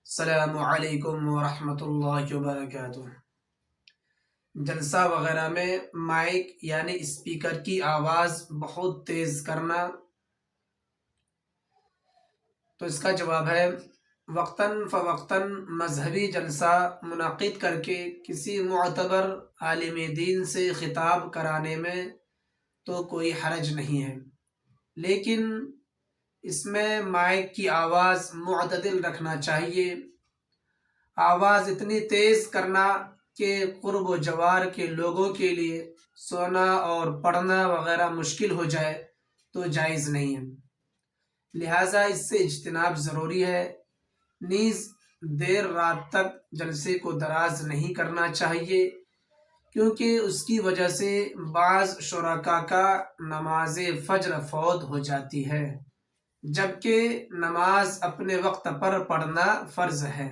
السلام علیکم ورحمۃ اللہ وبرکاتہ۔ جلسہ وغیرہ میں مائک یعنی اسپیکر کی آواز بہت تیز کرنا، تو اس کا جواب ہے وقتاً فوقتاً مذہبی جلسہ منعقد کر کے کسی معتبر عالم دین سے خطاب کرانے میں تو کوئی حرج نہیں ہے، لیکن اس میں مائک کی آواز معتدل رکھنا چاہیے۔ آواز اتنی تیز کرنا کہ قرب و جوار کے لوگوں کے لیے سونا اور پڑھنا وغیرہ مشکل ہو جائے تو جائز نہیں ہے، لہٰذا اس سے اجتناب ضروری ہے۔ نیز دیر رات تک جلسے کو دراز نہیں کرنا چاہیے، کیونکہ اس کی وجہ سے بعض شرکاء کا نماز فجر فوت ہو جاتی ہے، جبکہ نماز اپنے وقت پر پڑھنا فرض ہے۔